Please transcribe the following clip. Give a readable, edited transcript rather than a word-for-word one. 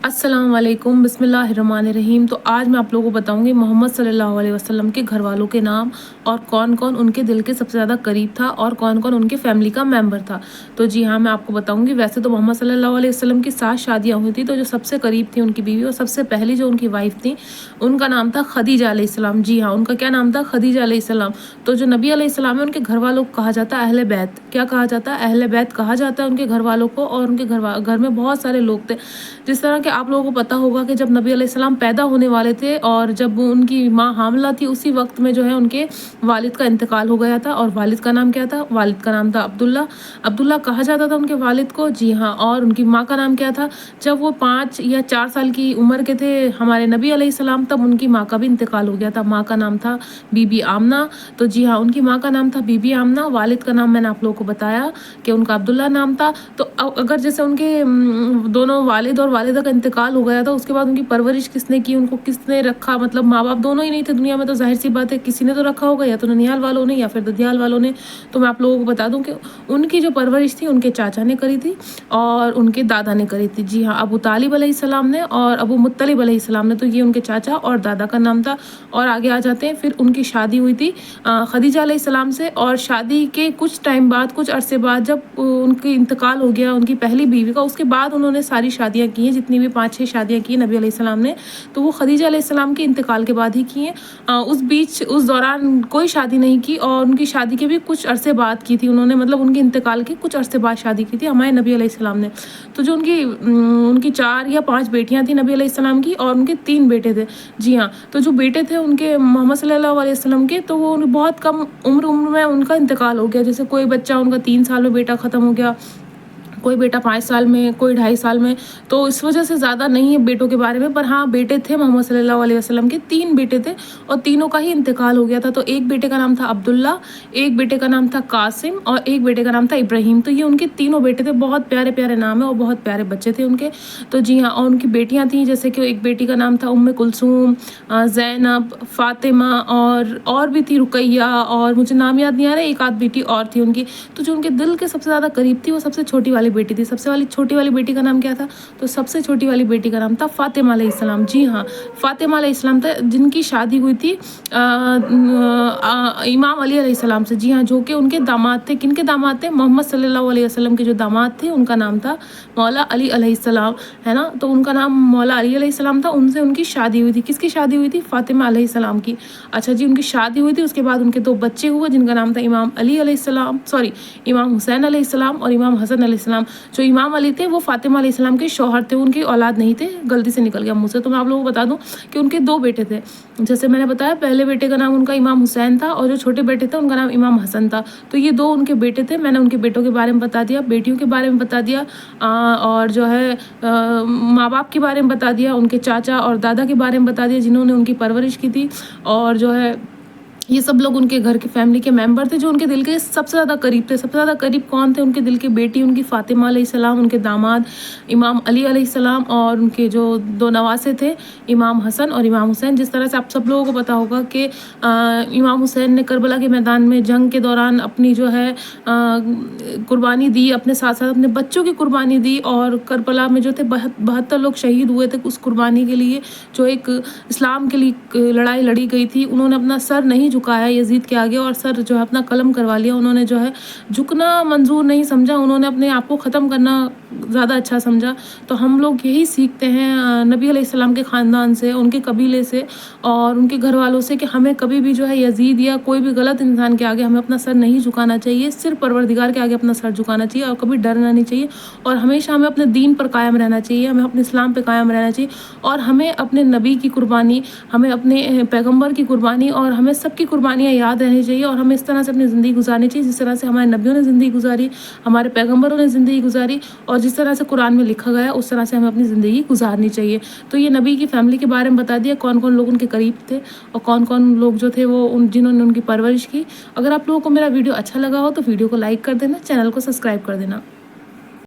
अस्सलाम वालेकुम, बिस्मिल्लाहिर्रहमानिर्रहीम। तो आज मैं आप लोगों को बताऊंगी मोहम्मद सल्लल्लाहु अलैहि वसल्लम के घर वालों के नाम और कौन कौन उनके दिल के सबसे ज़्यादा करीब था और कौन कौन उनके फैमिली का मेंबर था। तो जी हाँ, मैं आपको बताऊंगी। वैसे तो मोहम्मद सल्लल्लाहु अलैहि वसल्लम की 7 शादियाँ हुई थी, तो जो सबसे करीब थी उनकी बीवी और सबसे पहली जो उनकी वाइफ थी उनका नाम था खदीजा अलैहिस्सलाम। जी हाँ, उनका क्या नाम था? खदीजा अलैहिस्सलाम। तो जो नबी अलैहिस्सलाम है उनके घर वालों को कहा जाता है अहले बैत। क्या कहा जाता है? अहले बैत कहा जाता है उनके घर वालों को। और उनके घर में बहुत सारे लोग थे। जिस तरह के आप लोगों को पता होगा कि जब नबी अलैहिस्सलाम पैदा होने वाले थे और जब उनकी माँ हामला थी, उसी वक्त में जो है उनके वालिद का इंतकाल हो गया था। और वालिद का नाम क्या था? वालिद का नाम था अब्दुल्ला। अब्दुल्ला कहा जाता था उनके वालिद को। जी हाँ। और उनकी माँ का नाम क्या था? जब वो 5 या 4 साल की उम्र के थे हमारे नबी अलैहिस्सलाम, तब उनकी माँ का भी इंतकाल हो गया था। माँ का नाम था बीबी आमना। तो जी हाँ, उनकी माँ का नाम था बीबी आमना। वालिद का नाम मैंने आप लोगों को बताया कि उनका अब्दुल्ला नाम था। तो अगर जैसे उनके दोनों वालिद और वालिदा का इंतकाल हो गया था, उसके बाद उनकी परवरिश किसने की, उनको किसने रखा? मतलब माँ बाप दोनों ही नहीं थे दुनिया में, तो जाहिर सी बात है किसी ने तो रखा होगा, या तो ननिहाल वालों ने या फिर ददियाल वालों ने। तो मैं आप लोगों को बता दूं कि उनकी जो परवरिश थी उनके चाचा ने करी थी और उनके दादा ने करी थी। जी हाँ, अबू तालिब अलैहिस्सलाम ने और अबू मुत्तलिब अलैहिस्सलाम ने। तो ये उनके चाचा और दादा का नाम था। और आगे आ जाते हैं। फिर उनकी शादी हुई थी खदीजा अलैहिस्सलाम से। और शादी के कुछ टाइम बाद, कुछ अरसे बाद, जब उनकी इंतकाल हो गया उनकी पहली बीवी का, उसके बाद उन्होंने सारी शादियाँ की हैं, जितनी भी 5-6 शादियाँ की नबी अलैहिस्सलाम ने, तो वो खदीजा अलैहिस्सलाम के इंतकाल के बाद ही की हैं। उस दौरान कोई शादी नहीं की। और उनकी शादी के भी कुछ अरसे बाद की थी उन्होंने, मतलब उनके इंतकाल के कुछ अरसे बाद शादी की थी हमारे नबी अलैहिस्सलाम ने। तो जो उनकी 4 या 5 बेटियां थी नबी अलैहिस्सलाम की, और उनके 3 बेटे थे। जी हाँ। तो जो बेटे थे उनके मोहम्मद सल्लल्लाहु अलैहि वसल्लम के, तो वो बहुत कम उम्र में उनका इंतकाल हो गया। जैसे कोई बच्चा उनका 3 साल में बेटा ख़त्म हो गया, कोई बेटा 5 साल में, कोई 2.5 साल में। तो इस वजह से ज़्यादा नहीं है बेटों के बारे में, पर हाँ बेटे थे मोहम्मद सल्लल्लाहु अलैहि वसल्लम के। 3 बेटे थे और तीनों का ही इंतकाल हो गया था। तो एक बेटे का नाम था अब्दुल्ला, एक बेटे का नाम था कासिम और एक बेटे का नाम था इब्राहिम। तो ये उनके तीनों बेटे थे। बहुत प्यारे प्यारे नाम है और बहुत प्यारे बच्चे थे उनके। तो जी हाँ, और उनकी बेटियाँ थीं, जैसे कि एक बेटी का नाम था उम्मे कुलसूम, ज़ैनब, फ़ातिमा और भी थी रुकैया, और मुझे नाम याद नहीं आ रहा, एक आध बेटी और थी उनकी। तो जो उनके दिल के सबसे ज़्यादा करीब थी वो सबसे छोटी वाली बेटी थी। छोटी वाली बेटी का नाम क्या था? तो सबसे छोटी वाली बेटी का नाम था फातिमा अलैहिस्सलाम। जी हाँ, फातिमा अलैहिस्सलाम था, जिनकी शादी हुई थी इमाम अली अलैहिस्सलाम से। जी हाँ, जो कि उनके दामाद थे। किनके दामाद थे? मोहम्मद सल्लल्लाहु अलैहि वसल्लम के जो दामाद थे उनका नाम था मौला अली अलैहिस्सलाम, है ना। तो उनका नाम मौला अली अलैहिस्सलाम था। उनसे उनकी शादी हुई थी। किसकी शादी हुई थी? फातिमा अलैहिस्सलाम की। अच्छा जी, उनकी शादी हुई थी। उसके बाद उनके 2 बच्चे हुए, जिनका नाम था इमाम अली अलैहिस्सलाम, सॉरी इमाम हुसैन अलैहिस्सलाम और इमाम हसन अलैहिस्सलाम। जो इमाम अली थे वो फातिमा अलैहिस्सलाम के शौहर थे, उनकी औलाद नहीं थे, गलती से निकल गया मुँह से। तो मैं आप लोगों को बता दूं कि उनके 2 बेटे थे। जैसे मैंने बताया, पहले बेटे का नाम उनका इमाम हुसैन था और जो छोटे बेटे थे उनका नाम इमाम हसन था। तो ये 2 उनके बेटे थे। मैंने उनके बेटों के बारे में बता दिया, बेटियों के बारे में बता दिया, और जो है माँ बाप के बारे में बता दिया, उनके चाचा और दादा के बारे में बता दिया जिन्होंने उनकी परवरिश की थी। और जो है ये सब लोग उनके घर के फैमिली के मेंबर थे जो उनके दिल के सबसे ज़्यादा करीब थे। सबसे ज़्यादा करीब कौन थे उनके दिल के? बेटी उनकी फातिमा अलैहिस्सलाम, उनके दामाद इमाम अली अलैहिस्सलाम और उनके जो 2 नवासे थे इमाम हसन और इमाम हुसैन। जिस तरह से आप सब लोगों को पता होगा कि इमाम हुसैन ने करबला के मैदान में जंग के दौरान अपनी जो है कुर्बानी दी, अपने साथ साथ अपने बच्चों की कुर्बानी दी। और करबला में जो थे 72 लोग शहीद हुए थे उस कुर्बानी के लिए, जो एक इस्लाम के लिए लड़ाई लड़ी गई थी। उन्होंने अपना सर नहीं झुकाया यजीद के आगे और सर जो है अपना कलम करवा लिया। उन्होंने जो है झुकना मंजूर नहीं समझा, उन्होंने अपने आप को ख़त्म करना ज़्यादा अच्छा समझा। तो हम लोग यही सीखते हैं नबी अलैहिस्सलाम के ख़ानदान से, उनके कबीले से और उनके घर वालों से, कि हमें कभी भी जो है यजीद या कोई भी गलत इंसान के आगे हमें अपना सर नहीं झुकाना चाहिए। सिर्फ परवरदिगार के आगे अपना सर झुकाना चाहिए और कभी डरना नहीं चाहिए। और हमेशा हमें अपने दीन पर कायम रहना चाहिए, हमें अपने इस्लाम पर कायम रहना चाहिए। और हमें अपने नबी की कुर्बानी, हमें अपने पैगम्बर की कुर्बानी और हमें सबकी कुर्बानियाँ याद रहनी चाहिए। और हमें इस तरह से अपनी ज़िंदगी गुजारनी चाहिए जिस तरह से हमारे नबियों ने ज़िंदगी गुजारी, हमारे पैगम्बरों ने ज़िंदगी गुजारी, और जिस तरह से कुरान में लिखा गया उस तरह से हमें अपनी ज़िंदगी गुजारनी चाहिए। तो ये नबी की फैमिली के बारे में बता दिया, कौन कौन लोग उनके करीब थे और कौन कौन लोग जो थे वो जिन्होंने उनकी परवरिश की। अगर आप लोगों को मेरा वीडियो अच्छा लगा हो तो वीडियो को लाइक कर देना, चैनल को सब्सक्राइब कर देना।